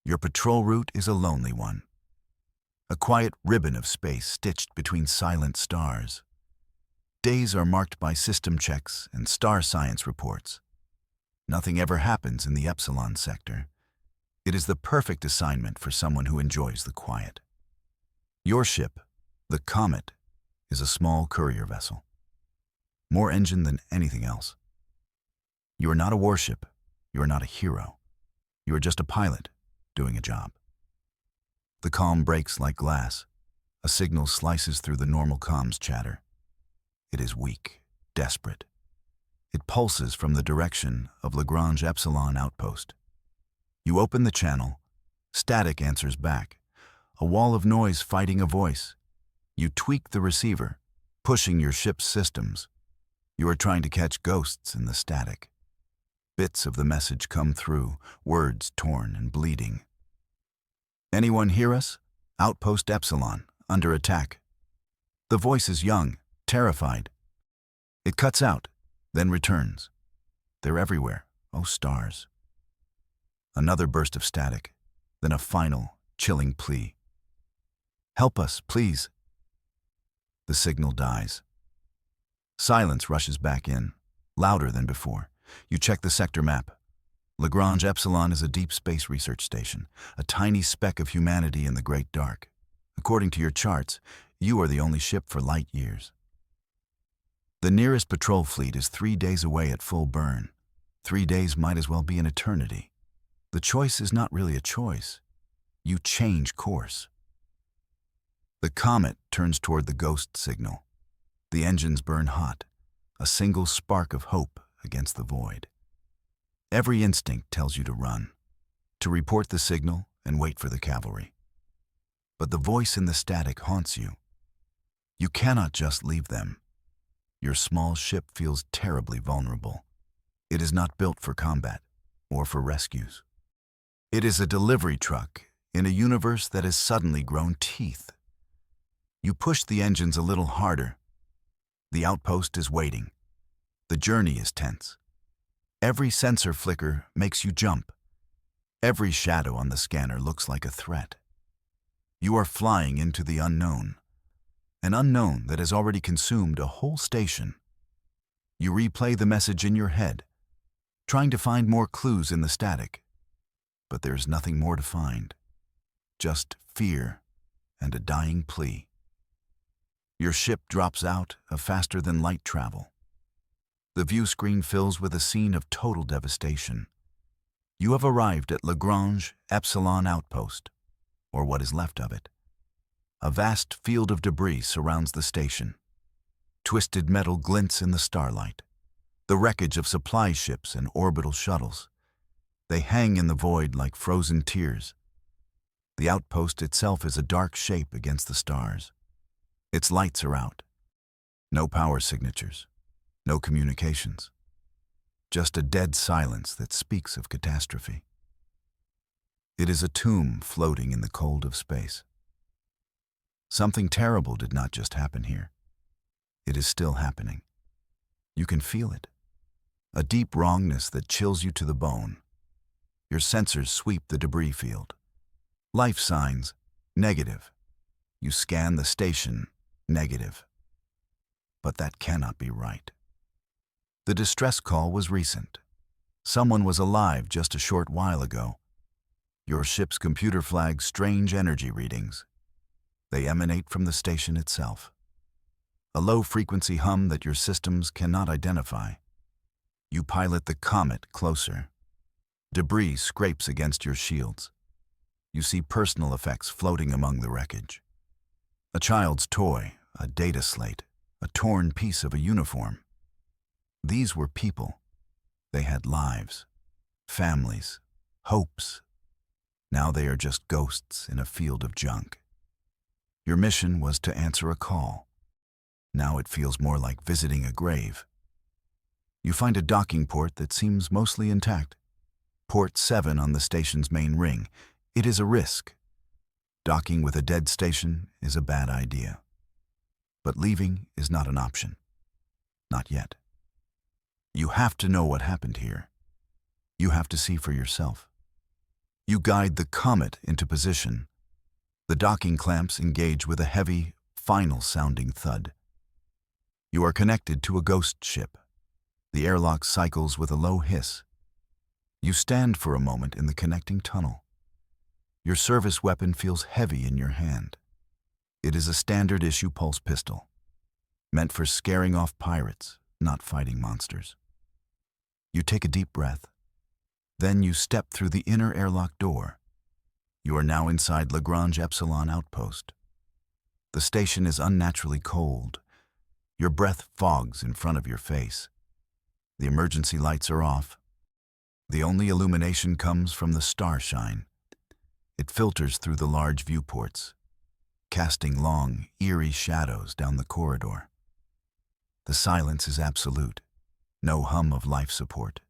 Your patrol route is a lonely one. A quiet ribbon of space stitched between silent stars. Days are marked by system checks and star science reports. Nothing ever happens in the Epsilon sector. It is the perfect assignment for someone who enjoys the quiet. Your ship, the Comet, is a small courier vessel. More engine than anything else. You are not a warship. You are not a hero. You are just a pilot doing a job. The calm breaks like glass. A signal slices through the normal comms chatter. It is weak, desperate. It pulses from the direction of Lagrange Outpost. You open the channel. Static answers back. A wall of noise fighting a voice. You tweak the receiver, pushing your ship's systems. You are trying to catch ghosts in the static. Bits of the message come through, words torn and bleeding. Anyone hear us? Outpost Epsilon, under attack. The voice is young, terrified. It cuts out, then returns. They're everywhere, oh stars. Another burst of static, then a final, chilling plea. Help us, please. The signal dies. Silence rushes back in, louder than before. You check the sector map. Lagrange Epsilon is a deep space research station, a tiny speck of humanity in the great dark. According to your charts, you are the only ship for light years. The nearest patrol fleet is 3 days away at full burn. 3 days might as well be an eternity. The choice is not really a choice. You change course. The Comet turns toward the ghost signal. The engines burn hot, a single spark of hope against the void. Every instinct tells you to run, to report the signal and wait for the cavalry. But the voice in the static haunts you. You cannot just leave them. Your small ship feels terribly vulnerable. It is not built for combat or for rescues. It is a delivery truck in a universe that has suddenly grown teeth. You push the engines a little harder. The outpost is waiting. The journey is tense. Every sensor flicker makes you jump. Every shadow on the scanner looks like a threat. You are flying into the unknown, an unknown that has already consumed a whole station. You replay the message in your head, trying to find more clues in the static. But there's nothing more to find, just fear and a dying plea. Your ship drops out of faster-than-light travel. The view screen fills with a scene of total devastation. You have arrived at Lagrange Outpost, or what is left of it. A vast field of debris surrounds the station. Twisted metal glints in the starlight. The wreckage of supply ships and orbital shuttles. They hang in the void like frozen tears. The outpost itself is a dark shape against the stars. Its lights are out. No power signatures. No communications. Just a dead silence that speaks of catastrophe. It is a tomb floating in the cold of space. Something terrible did not just happen here. It is still happening. You can feel it. A deep wrongness that chills you to the bone. Your sensors sweep the debris field. Life signs, negative. You scan the station, negative. But that cannot be right. The distress call was recent. Someone was alive just a short while ago. Your ship's computer flags strange energy readings. They emanate from the station itself. A low-frequency hum that your systems cannot identify. You pilot the Comet closer. Debris scrapes against your shields. You see personal effects floating among the wreckage. A child's toy, a data slate, a torn piece of a uniform. These were people. They had lives, families, hopes. Now they are just ghosts in a field of junk. Your mission was to answer a call. Now it feels more like visiting a grave. You find a docking port that seems mostly intact. Port 7 on the station's main ring. It is a risk. Docking with a dead station is a bad idea. But leaving is not an option. Not yet. You have to know what happened here. You have to see for yourself. You guide the comet into position. The docking clamps engage with a heavy, final-sounding thud. You are connected to a ghost ship. The airlock cycles with a low hiss. You stand for a moment in the connecting tunnel. Your service weapon feels heavy in your hand. It is a standard-issue pulse pistol, meant for scaring off pirates, not fighting monsters. You take a deep breath. Then you step through the inner airlock door. You are now inside Lagrange Outpost. The station is unnaturally cold. Your breath fogs in front of your face. The emergency lights are off. The only illumination comes from the starshine. It filters through the large viewports, casting long, eerie shadows down the corridor. The silence is absolute. No hum of life support,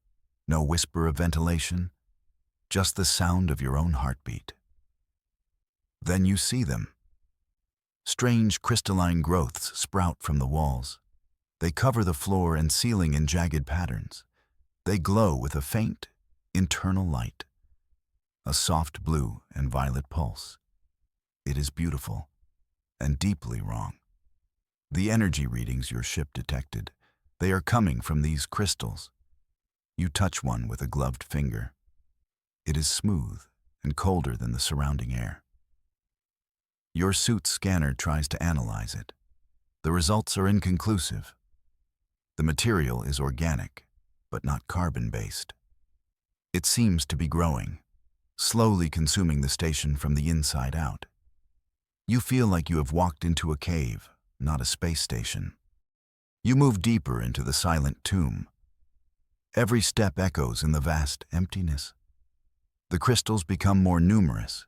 no whisper of ventilation, just the sound of your own heartbeat. Then you see them. Strange crystalline growths sprout from the walls. They cover the floor and ceiling in jagged patterns. They glow with a faint, internal light, a soft blue and violet pulse. It is beautiful and deeply wrong. The energy readings your ship detected, they are coming from these crystals. You touch one with a gloved finger. It is smooth and colder than the surrounding air. Your suit's scanner tries to analyze it. The results are inconclusive. The material is organic, but not carbon-based. It seems to be growing, slowly consuming the station from the inside out. You feel like you have walked into a cave, not a space station. You move deeper into the silent tomb. Every step echoes in the vast emptiness. The crystals become more numerous.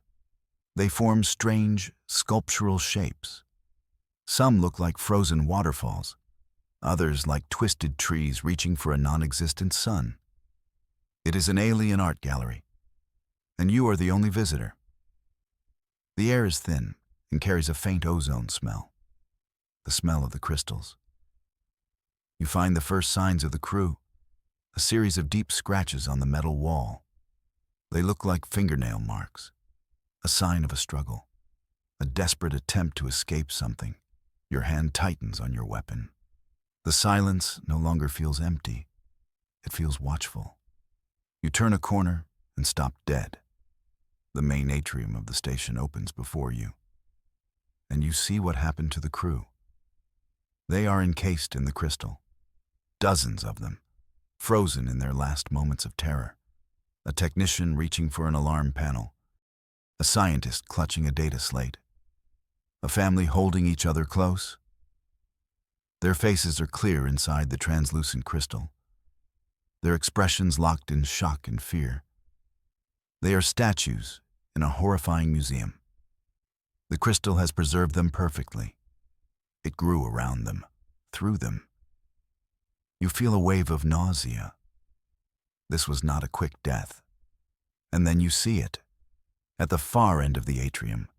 They form strange, sculptural shapes. Some look like frozen waterfalls, others like twisted trees reaching for a non-existent sun. It is an alien art gallery, and you are the only visitor. The air is thin and carries a faint ozone smell, the smell of the crystals. You find the first signs of the crew, a series of deep scratches on the metal wall. They look like fingernail marks, a sign of a struggle, a desperate attempt to escape something. Your hand tightens on your weapon. The silence no longer feels empty. It feels watchful. You turn a corner and stop dead. The main atrium of the station opens before you, and you see what happened to the crew. They are encased in the crystal, dozens of them, frozen in their last moments of terror. A technician reaching for an alarm panel, a scientist clutching a data slate, a family holding each other close. Their faces are clear inside the translucent crystal, their expressions locked in shock and fear. They are statues in a horrifying museum. The crystal has preserved them perfectly. It grew around them, through them. You feel a wave of nausea. This was not a quick death. And then you see it. At the far end of the atrium,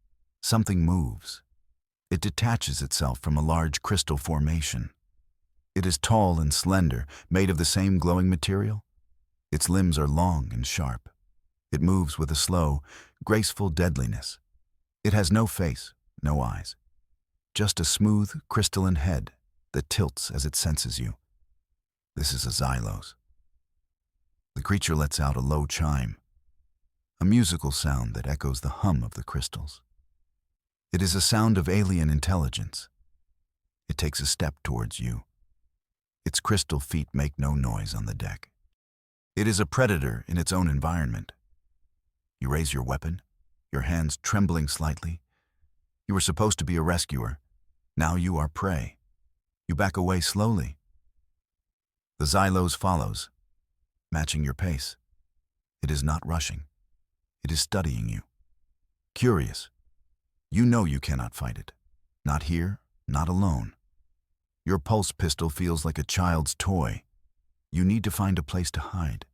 something moves. It detaches itself from a large crystal formation. It is tall and slender, made of the same glowing material. Its limbs are long and sharp. It moves with a slow, graceful deadliness. It has no face, no eyes. Just a smooth, crystalline head that tilts as it senses you. This is a Xylos. The creature lets out a low chime, a musical sound that echoes the hum of the crystals. It is a sound of alien intelligence. It takes a step towards you. Its crystal feet make no noise on the deck. It is a predator in its own environment. You raise your weapon, your hands trembling slightly. You were supposed to be a rescuer. Now you are prey. You back away slowly. The Xylos follows, matching your pace. It is not rushing. It is studying you. Curious. You know you cannot fight it. Not here, not alone. Your pulse pistol feels like a child's toy. You need to find a place to hide.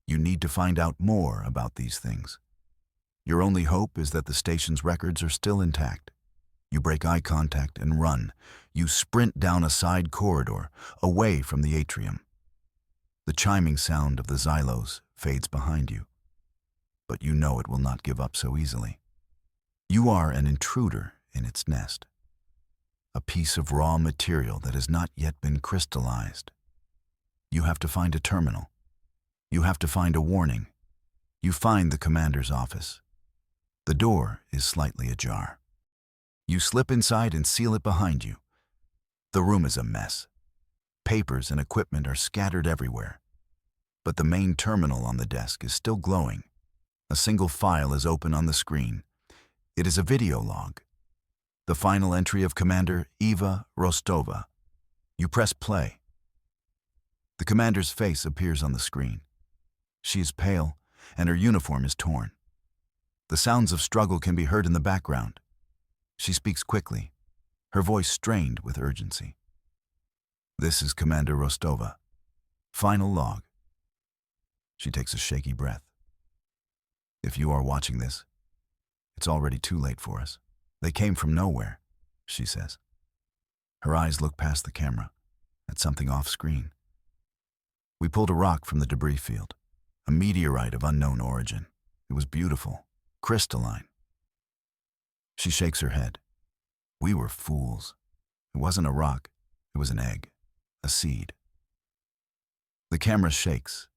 You need to find out more about these things. Your only hope is that the station's records are still intact. You break eye contact and run. You sprint down a side corridor, away from the atrium. The chiming sound of the Xylos fades behind you. but you know it will not give up so easily. You are an intruder in its nest, a piece of raw material that has not yet been crystallized. You have to find a terminal. You have to find a warning. You find the commander's office. The door is slightly ajar. You slip inside and seal it behind you. The room is a mess. Papers and equipment are scattered everywhere. But the main terminal on the desk is still glowing. A single file is open on the screen. It is a video log. The final entry of Commander Eva Rostova. You press play. The commander's face appears on the screen. She is pale, and her uniform is torn. The sounds of struggle can be heard in the background. She speaks quickly, her voice strained with urgency. This is Commander Rostova. Final log. She takes a shaky breath. If you are watching this, it's already too late for us. They came from nowhere, she says. Her eyes look past the camera, at something off-screen. We pulled a rock from the debris field, a meteorite of unknown origin. It was beautiful, crystalline. She shakes her head. We were fools. It wasn't a rock, it was an egg, a seed. The camera shakes.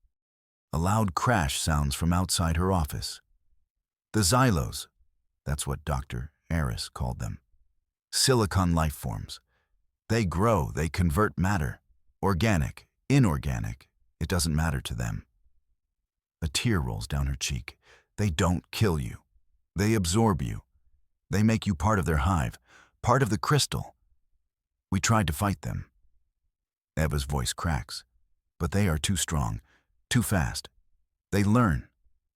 A loud crash sounds from outside her office. The xylos, that's what Dr. Aris called them. Silicon life forms. They grow, they convert matter. Organic, inorganic, it doesn't matter to them. A tear rolls down her cheek. They don't kill you. They absorb you. They make you part of their hive, part of the crystal. We tried to fight them. Eva's voice cracks. But they are too strong, too fast. They learn.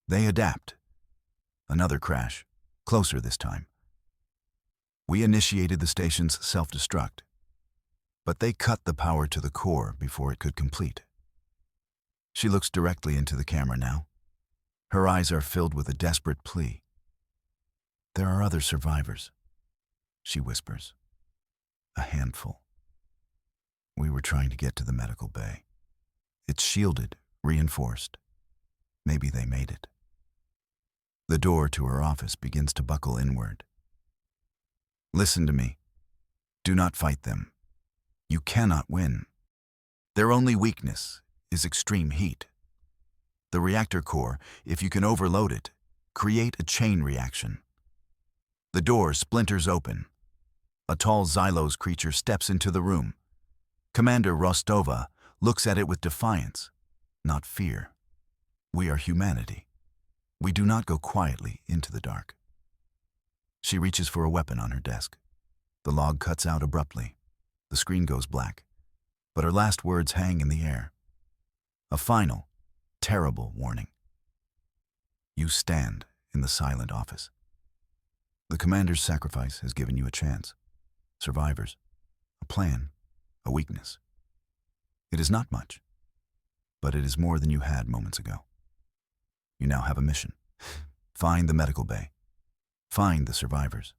They adapt. Another crash, closer this time. We initiated the station's self-destruct, but they cut the power to the core before it could complete. She looks directly into the camera now. Her eyes are filled with a desperate plea. There are other survivors, she whispers. A handful. We were trying to get to the medical bay. It's shielded, reinforced. Maybe they made it. The door to her office begins to buckle inward. Listen to me. Do not fight them. You cannot win. Their only weakness is extreme heat. The reactor core, if you can overload it, create a chain reaction. The door splinters open. A tall Xylos creature steps into the room. Commander Rostova looks at it with defiance, not fear. We are humanity. We do not go quietly into the dark. She reaches for a weapon on her desk. The log cuts out abruptly. The screen goes black, but her last words hang in the air. A final, terrible warning. You stand in the silent office. The commander's sacrifice has given you a chance. Survivors, a plan, a weakness. It is not much, but it is more than you had moments ago. You now have a mission. Find the medical bay. Find the survivors.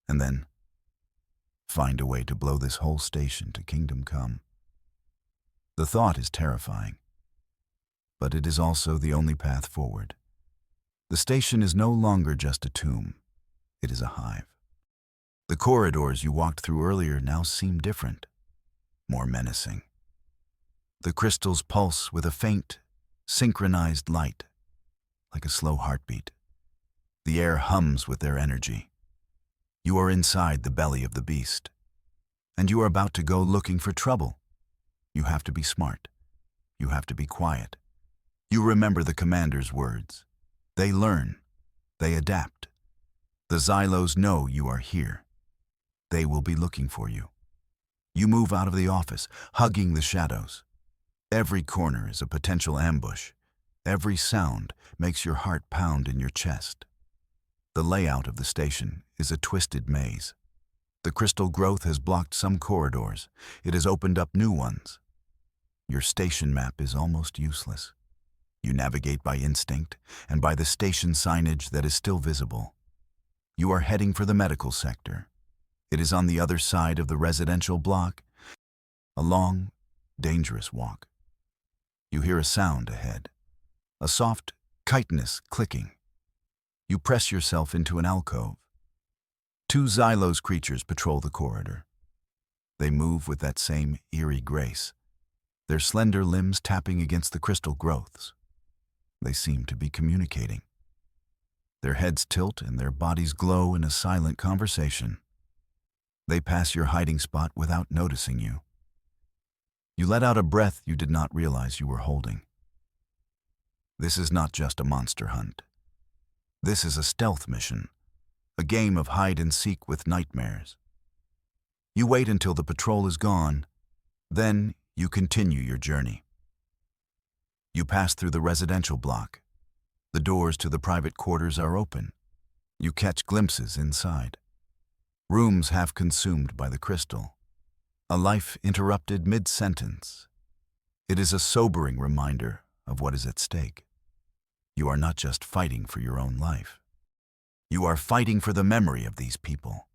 And then, find a way to blow this whole station to kingdom come. The thought is terrifying, but it is also the only path forward. The station is no longer just a tomb. It is a hive. The corridors you walked through earlier now seem different, more menacing. The crystals pulse with a faint, synchronized light, like a slow heartbeat. The air hums with their energy. You are inside the belly of the beast, and you are about to go looking for trouble. You have to be smart. You have to be quiet. You remember the commander's words. They learn. They adapt. The Xylos know you are here. They will be looking for you. You move out of the office, hugging the shadows. Every corner is a potential ambush. Every sound makes your heart pound in your chest. The layout of the station is a twisted maze. The crystal growth has blocked some corridors. It has opened up new ones. Your station map is almost useless. You navigate by instinct and by the station signage that is still visible. You are heading for the medical sector. It is on the other side of the residential block. A long, dangerous walk. You hear a sound ahead. A soft, chitinous clicking. You press yourself into an alcove. Two Xylos creatures patrol the corridor. They move with that same eerie grace, their slender limbs tapping against the crystal growths. They seem to be communicating. Their heads tilt and their bodies glow in a silent conversation. They pass your hiding spot without noticing you. You let out a breath you did not realize you were holding. This is not just a monster hunt. This is a stealth mission, a game of hide and seek with nightmares. You wait until the patrol is gone, then you continue your journey. You pass through the residential block. The doors to the private quarters are open. You catch glimpses inside. Rooms half consumed by the crystal. A life interrupted mid-sentence. It is a sobering reminder of what is at stake. You are not just fighting for your own life. You are fighting for the memory of these people.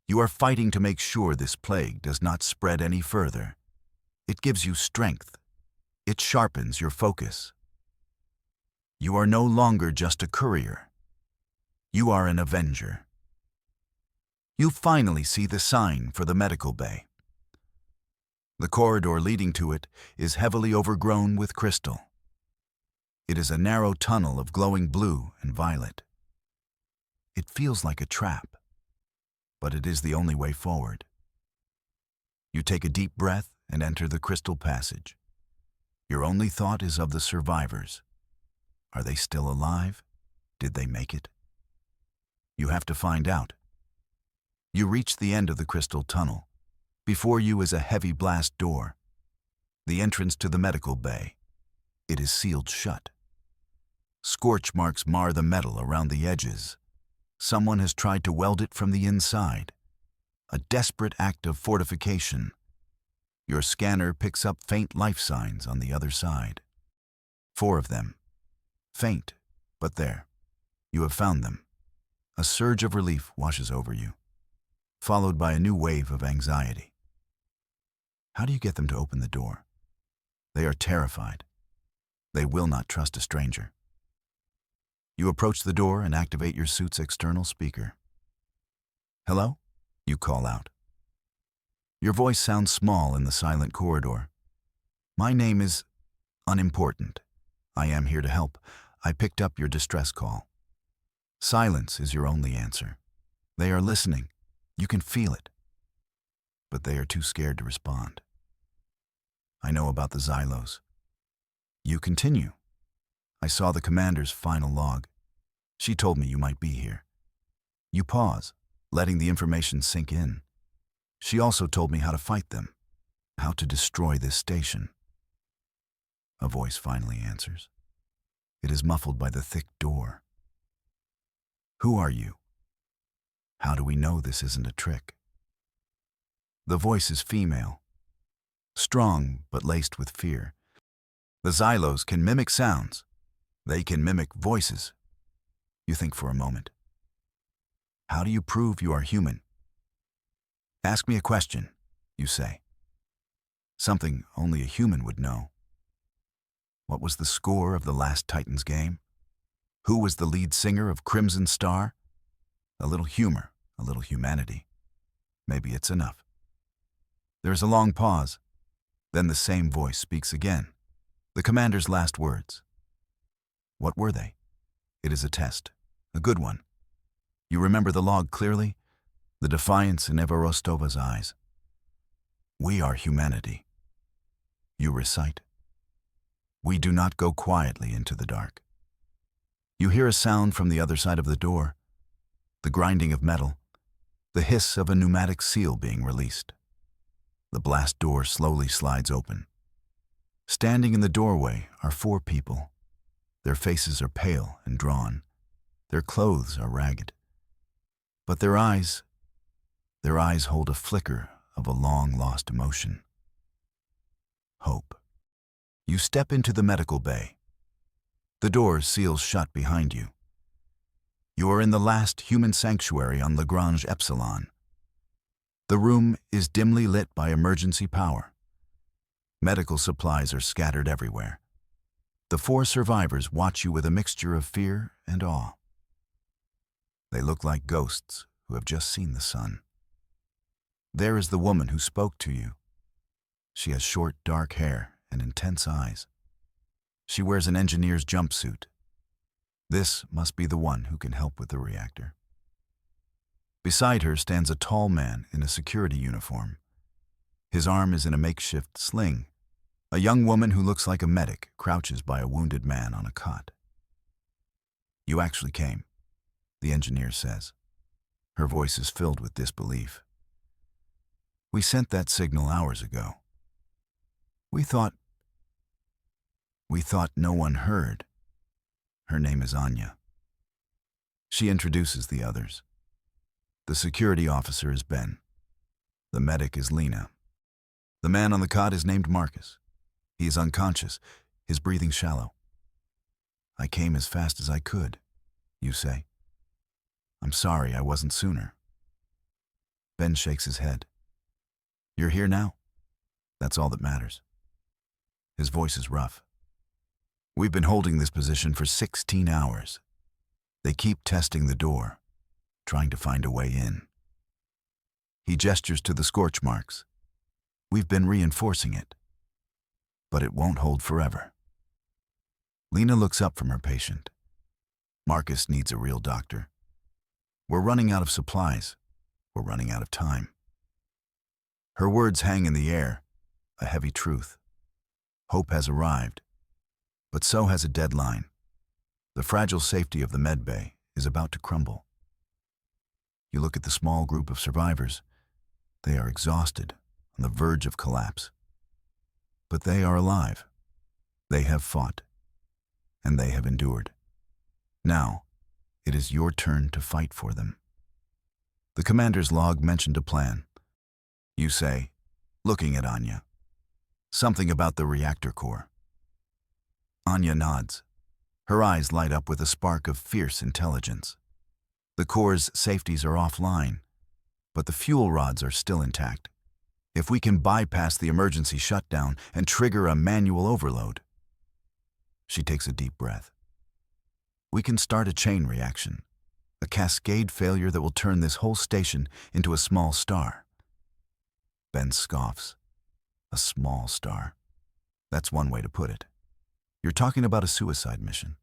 You are fighting to make sure this plague does not spread any further. It gives you strength. It sharpens your focus. You are no longer just a courier. You are an avenger. You finally see the sign for the medical bay. The corridor leading to it is heavily overgrown with crystal. It is a narrow tunnel of glowing blue and violet. It feels like a trap, but it is the only way forward. You take a deep breath and enter the crystal passage. Your only thought is of the survivors. Are they still alive? Did they make it? You have to find out. You reach the end of the crystal tunnel. Before you is a heavy blast door, the entrance to the medical bay. It is sealed shut. Scorch marks mar the metal around the edges. Someone has tried to weld it from the inside. A desperate act of fortification. Your scanner picks up faint life signs on the other side. 4 of them. Faint, but there. You have found them. A surge of relief washes over you, followed by a new wave of anxiety. How do you get them to open the door? They are terrified. They will not trust a stranger. You approach the door and activate your suit's external speaker. "Hello?" you call out. Your voice sounds small in the silent corridor. "My name is unimportant. I am here to help. I picked up your distress call." Silence is your only answer. They are listening. You can feel it. But they are too scared to respond. "I know about the Xylos." You continue. "I saw the commander's final log. She told me you might be here." You pause, letting the information sink in. "She also told me how to fight them, how to destroy this station." A voice finally answers. It is muffled by the thick door. "Who are you? How do we know this isn't a trick?" The voice is female, strong but laced with fear. The Xylos can mimic sounds. They can mimic voices. You think for a moment. "How do you prove you are human?" "Ask me a question," you say. Something only a human would know. What was the score of the last Titans game? Who was the lead singer of Crimson Star? A little humor, a little humanity. Maybe it's enough. There is a long pause. Then the same voice speaks again. The commander's last words. What were they? It is a test, a good one. You remember the log clearly? The defiance in Eva Rostova's eyes. "We are humanity." You recite. "We do not go quietly into the dark." You hear a sound from the other side of the door, the grinding of metal, the hiss of a pneumatic seal being released. The blast door slowly slides open. Standing in the doorway are 4 people. Their faces are pale and drawn. Their clothes are ragged. But their eyes hold a flicker of a long-lost emotion. Hope. You step into the medical bay. The door seals shut behind you. You are in the last human sanctuary on Lagrange Epsilon. The room is dimly lit by emergency power. Medical supplies are scattered everywhere. The four survivors watch you with a mixture of fear and awe. They look like ghosts who have just seen the sun. There is the woman who spoke to you. She has short, dark hair and intense eyes. She wears an engineer's jumpsuit. This must be the one who can help with the reactor. Beside her stands a tall man in a security uniform. His arm is in a makeshift sling. A young woman who looks like a medic crouches by a wounded man on a cot. "You actually came," the engineer says. Her voice is filled with disbelief. "We sent that signal hours ago. We thought no one heard." Her name is Anya. She introduces the others. The security officer is Ben. The medic is Lena. The man on the cot is named Marcus. He is unconscious, his breathing shallow. "I came as fast as I could," you say. "I'm sorry I wasn't sooner." Ben shakes his head. "You're here now? That's all that matters." His voice is rough. "We've been holding this position for 16 hours. They keep testing the door, trying to find a way in." He gestures to the scorch marks. "We've been reinforcing it, but it won't hold forever." Lena looks up from her patient. "Marcus needs a real doctor. We're running out of supplies. We're running out of time." Her words hang in the air, a heavy truth. Hope has arrived, but so has a deadline. The fragile safety of the med bay is about to crumble. You look at the small group of survivors. They are exhausted, on the verge of collapse. But they are alive. They have fought, and they have endured. Now, it is your turn to fight for them. The commander's log mentioned a plan. You say, looking at Anya. "Something about the reactor core." Anya nods. Her eyes light up with a spark of fierce intelligence. The core's safeties are offline, but the fuel rods are still intact. If we can bypass the emergency shutdown and trigger a manual overload. She takes a deep breath. We can start a chain reaction, a cascade failure that will turn this whole station into a small star. Ben scoffs. A small star. That's one way to put it. You're talking about a suicide mission.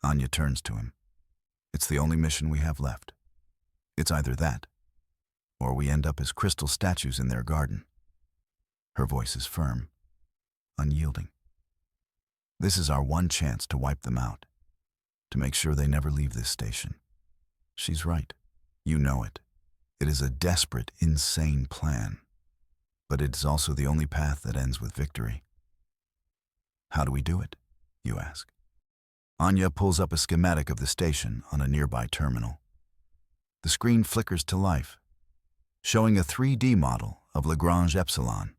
Anya turns to him. It's the only mission we have left. It's either that, or we end up as crystal statues in their garden. Her voice is firm, unyielding. This is our one chance to wipe them out, to make sure they never leave this station. She's right. You know it. It is a desperate, insane plan. But it is also the only path that ends with victory. How do we do it? You ask. Anya pulls up a schematic of the station on a nearby terminal. The screen flickers to life, showing a 3D model of Lagrange Epsilon.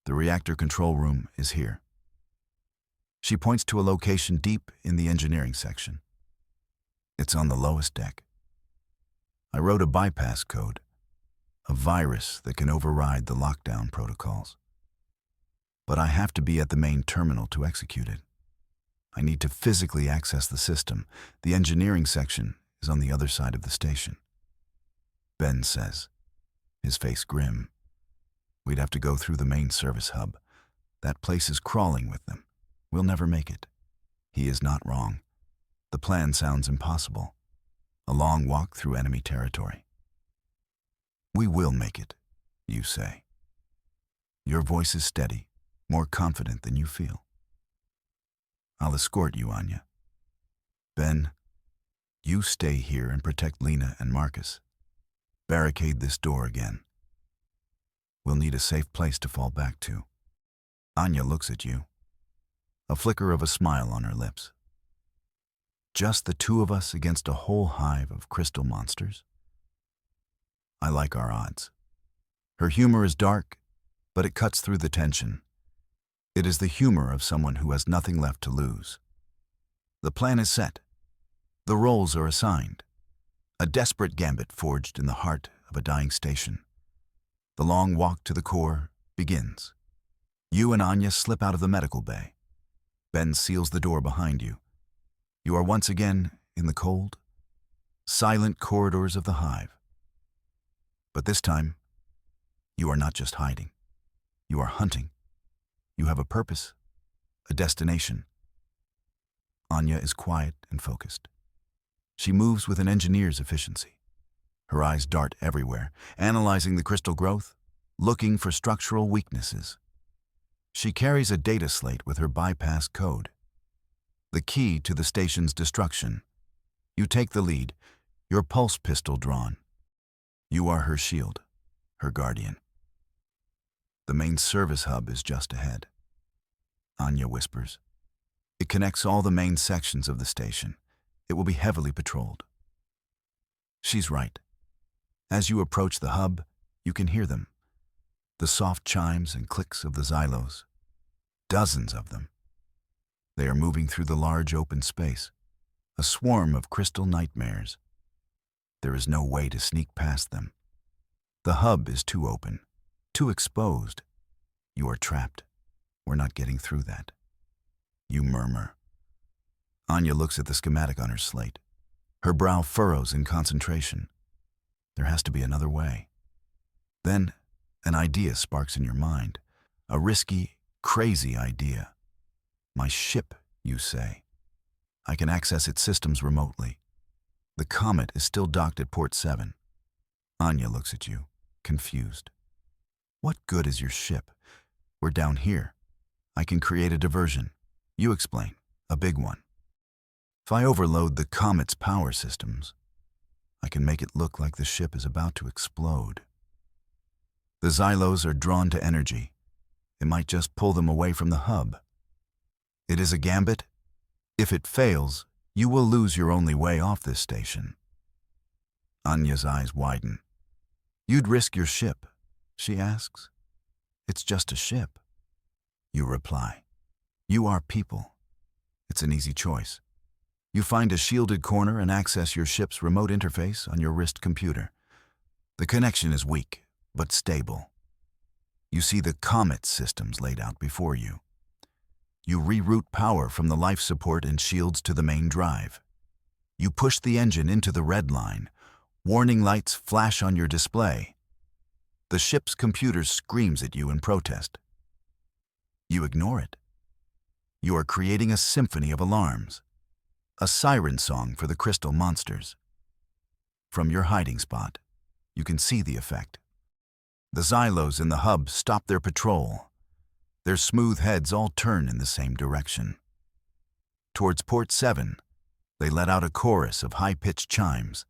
The reactor control room is here. She points to a location deep in the engineering section. It's on the lowest deck. I wrote a bypass code, a virus that can override the lockdown protocols. But I have to be at the main terminal to execute it. I need to physically access the system. The engineering section is on the other side of the station. Ben says, his face grim. We'd have to go through the main service hub. That place is crawling with them. We'll never make it. He is not wrong. The plan sounds impossible. A long walk through enemy territory. We will make it, you say. Your voice is steady, more confident than you feel. I'll escort you, Anya. Ben, you stay here and protect Lena and Marcus. Barricade this door again. We'll need a safe place to fall back to. Anya looks at you, a flicker of a smile on her lips. Just the two of us against a whole hive of crystal monsters? I like our odds. Her humor is dark, but it cuts through the tension. It is the humor of someone who has nothing left to lose. The plan is set. The roles are assigned. A desperate gambit forged in the heart of a dying station. The long walk to the core begins. You and Anya slip out of the medical bay. Ben seals the door behind you. You are once again in the cold, silent corridors of the hive. But this time, you are not just hiding. You are hunting. You have a purpose, a destination. Anya is quiet and focused. She moves with an engineer's efficiency. Her eyes dart everywhere, analyzing the crystal growth, looking for structural weaknesses. She carries a data slate with her bypass code, the key to the station's destruction. You take the lead, your pulse pistol drawn. You are her shield, her guardian. The main service hub is just ahead. Anya whispers. It connects all the main sections of the station. It will be heavily patrolled. She's right. As you approach the hub, you can hear them. The soft chimes and clicks of the xylos. Dozens of them. They are moving through the large open space, a swarm of crystal nightmares. There is no way to sneak past them. The hub is too open, too exposed. You are trapped. We're not getting through that. You murmur. Anya looks at the schematic on her slate. Her brow furrows in concentration. There has to be another way. Then, an idea sparks in your mind. A risky, crazy idea. My ship, you say. I can access its systems remotely. The Comet is still docked at Port 7. Anya looks at you, confused. What good is your ship? We're down here. I can create a diversion. You explain. A big one. If I overload the Comet's power systems, I can make it look like the ship is about to explode. The xylos are drawn to energy. It might just pull them away from the hub. It is a gambit. If it fails, you will lose your only way off this station. Anya's eyes widen. You'd risk your ship, she asks. It's just a ship. You reply. You are people. It's an easy choice. You find a shielded corner and access your ship's remote interface on your wrist computer. The connection is weak, but stable. You see the Comet systems laid out before you. You reroute power from the life support and shields to the main drive. You push the engine into the red line. Warning lights flash on your display. The ship's computer screams at you in protest. You ignore it. You are creating a symphony of alarms, a siren song for the crystal monsters. From your hiding spot, you can see the effect. The xylos in the hub stop their patrol. Their smooth heads all turn in the same direction. Towards Port 7, they let out a chorus of high-pitched chimes,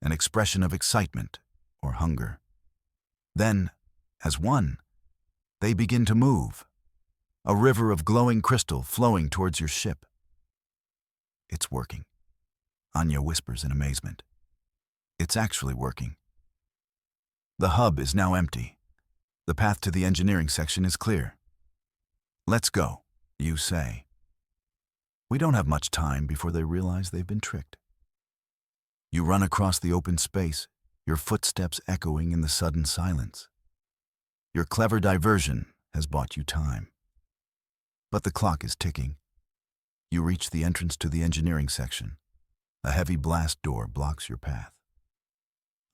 an expression of excitement or hunger. Then, as one, they begin to move, a river of glowing crystal flowing towards your ship. It's working, Anya whispers in amazement. It's actually working. The hub is now empty. The path to the engineering section is clear. Let's go, you say. We don't have much time before they realize they've been tricked. You run across the open space, your footsteps echoing in the sudden silence. Your clever diversion has bought you time. But the clock is ticking. You reach the entrance to the engineering section. A heavy blast door blocks your path.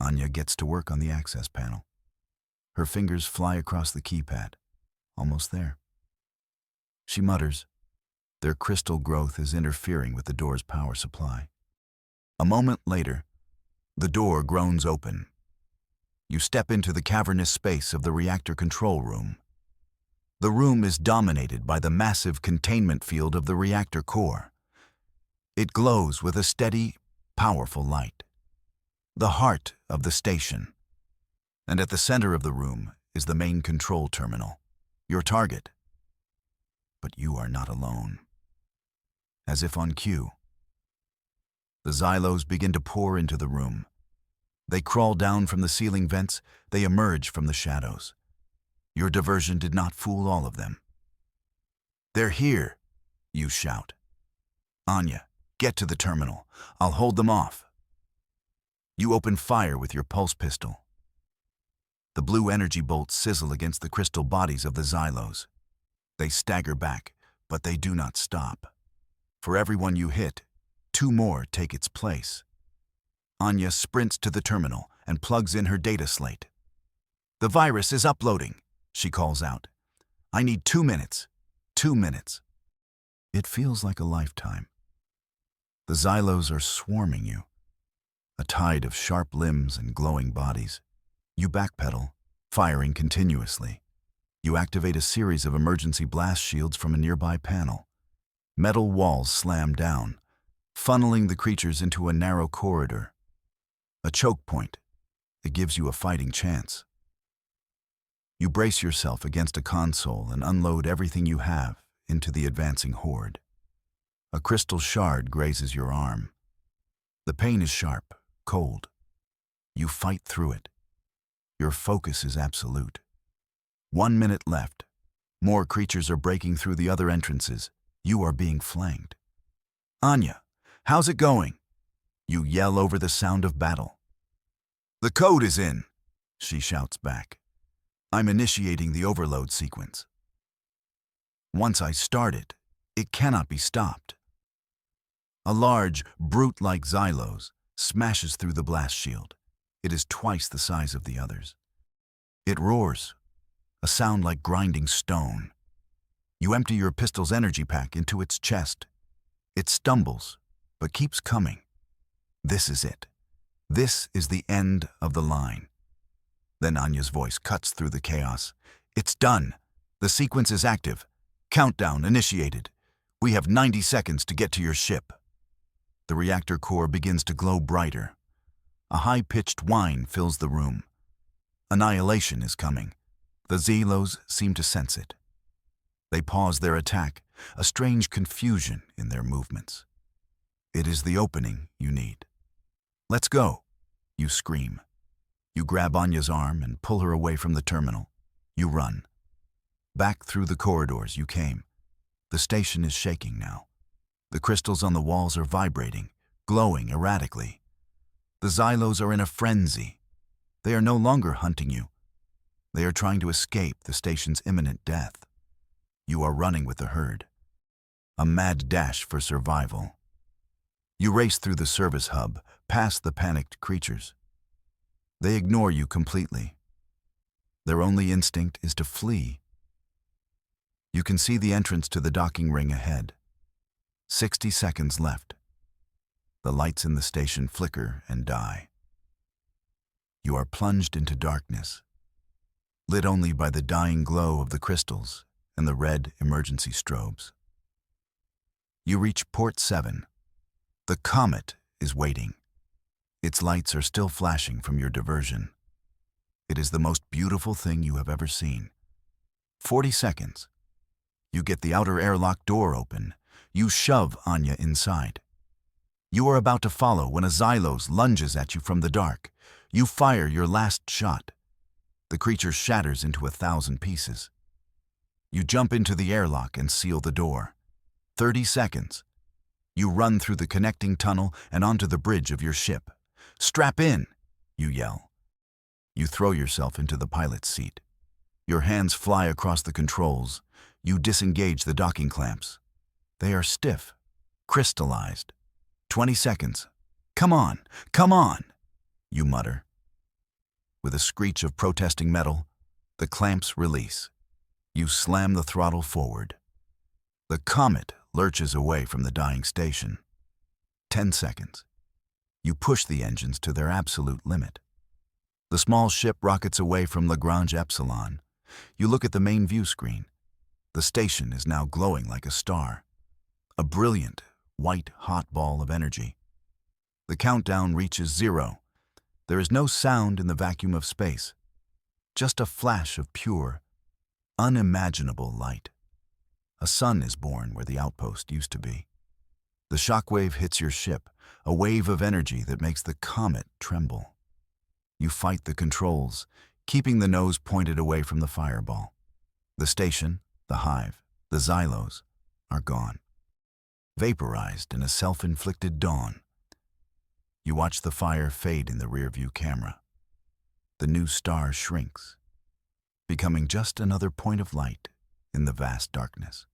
Anya gets to work on the access panel. Her fingers fly across the keypad. Almost there. She mutters. Their crystal growth is interfering with the door's power supply. A moment later, the door groans open. You step into the cavernous space of the reactor control room. The room is dominated by the massive containment field of the reactor core. It glows with a steady, powerful light. The heart of the station. And at the center of the room is the main control terminal, your target. But you are not alone. As if on cue, the xylos begin to pour into the room. They crawl down from the ceiling vents, they emerge from the shadows. Your diversion did not fool all of them. They're here, you shout. Anya, get to the terminal. I'll hold them off. You open fire with your pulse pistol. The blue energy bolts sizzle against the crystal bodies of the xylos. They stagger back, But they do not stop. For every one you hit, two more take its place. Anya sprints to the terminal and plugs in her data slate. "The virus is uploading," she calls out. "I need 2 minutes. 2 minutes." It feels like a lifetime. The Xylos are swarming you. A tide of sharp limbs and glowing bodies. You backpedal, firing continuously. You activate a series of emergency blast shields from a nearby panel. Metal walls slam down, funneling the creatures into a narrow corridor. A choke point that gives you a fighting chance. You brace yourself against a console and unload everything you have into the advancing horde. A crystal shard grazes your arm. The pain is sharp, cold. You fight through it. Your focus is absolute. 1 minute left. More creatures are breaking through the other entrances. You are being flanked. "Anya, how's it going?" You yell over the sound of battle. "The code is in," she shouts back. "I'm initiating the overload sequence. Once I start it, it cannot be stopped." A large, brute-like Xylos smashes through the blast shield. It is twice the size of the others. It roars, a sound like grinding stone. You empty your pistol's energy pack into its chest. It stumbles, but keeps coming. This is it. This is the end of the line. Then Anya's voice cuts through the chaos. "It's done. The sequence is active. Countdown initiated. We have 90 seconds to get to your ship." The reactor core begins to glow brighter. A high-pitched whine fills the room. Annihilation is coming. The Xylos seem to sense it. They pause their attack, a strange confusion in their movements. It is the opening you need. "Let's go," you scream. You grab Anya's arm and pull her away from the terminal. You run. Back through the corridors you came. The station is shaking now. The crystals on the walls are vibrating, glowing erratically. The Xylos are in a frenzy. They are no longer hunting you. They are trying to escape the station's imminent death. You are running with the herd. A mad dash for survival. You race through the service hub, past the panicked creatures. They ignore you completely. Their only instinct is to flee. You can see the entrance to the docking ring ahead. 60 seconds left. The lights in the station flicker and die. You are plunged into darkness, lit only by the dying glow of the crystals and the red emergency strobes. You reach Port 7. The comet is waiting. Its lights are still flashing from your diversion. It is the most beautiful thing you have ever seen. 40 seconds. You get the outer airlock door open. You shove Anya inside. You are about to follow when a Xylos lunges at you from the dark. You fire your last shot. The creature shatters into 1,000 pieces. You jump into the airlock and seal the door. 30 seconds. You run through the connecting tunnel and onto the bridge of your ship. "Strap in," you yell. You throw yourself into the pilot's seat. Your hands fly across the controls. You disengage the docking clamps. They are stiff, crystallized. 20 seconds. "Come on, come on," you mutter. With a screech of protesting metal, the clamps release. You slam the throttle forward. The comet lurches away from the dying station. 10 seconds. You push the engines to their absolute limit. The small ship rockets away from Lagrange Epsilon. You look at the main view screen. The station is now glowing like a star. A brilliant, white, hot ball of energy. The countdown reaches 0. There is no sound in the vacuum of space. Just a flash of pure, unimaginable light. A sun is born where the outpost used to be. The shockwave hits your ship, a wave of energy that makes the comet tremble. You fight the controls, keeping the nose pointed away from the fireball. The station, the hive, the Xylos are gone, vaporized in a self-inflicted dawn. You watch the fire fade in the rearview camera. The new star shrinks, becoming just another point of light in the vast darkness.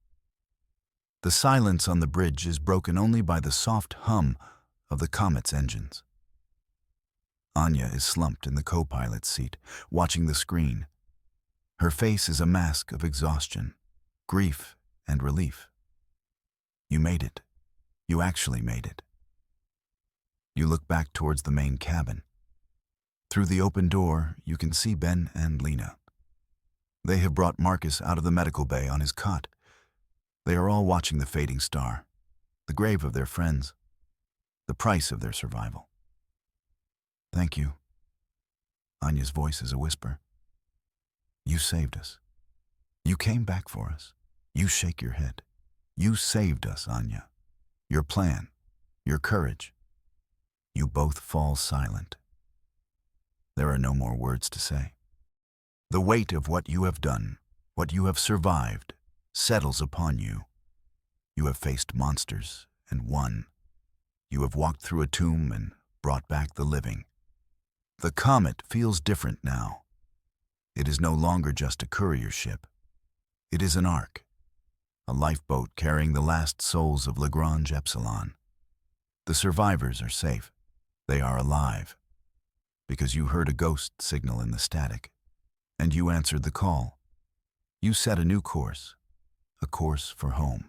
The silence on the bridge is broken only by the soft hum of the comet's engines. Anya is slumped in the co-pilot's seat, watching the screen. Her face is a mask of exhaustion, grief, and relief. You made it. You actually made it. You look back towards the main cabin. Through the open door, you can see Ben and Lena. They have brought Marcus out of the medical bay on his cot. They are all watching the fading star, the grave of their friends, the price of their survival. Thank you. Anya's voice is a whisper. You saved us. You came back for us. You shake your head. You saved us, Anya. Your plan, your courage. You both fall silent. There are no more words to say. The weight of what you have done, what you have survived, settles upon you. You have faced monsters and won. You have walked through a tomb and brought back the living. The comet feels different now. It is no longer just a courier ship. It is an ark, a lifeboat carrying the last souls of Lagrange Epsilon. The survivors are safe. They are alive. Because you heard a ghost signal in the static, and you answered the call. You set a new course, a course for home.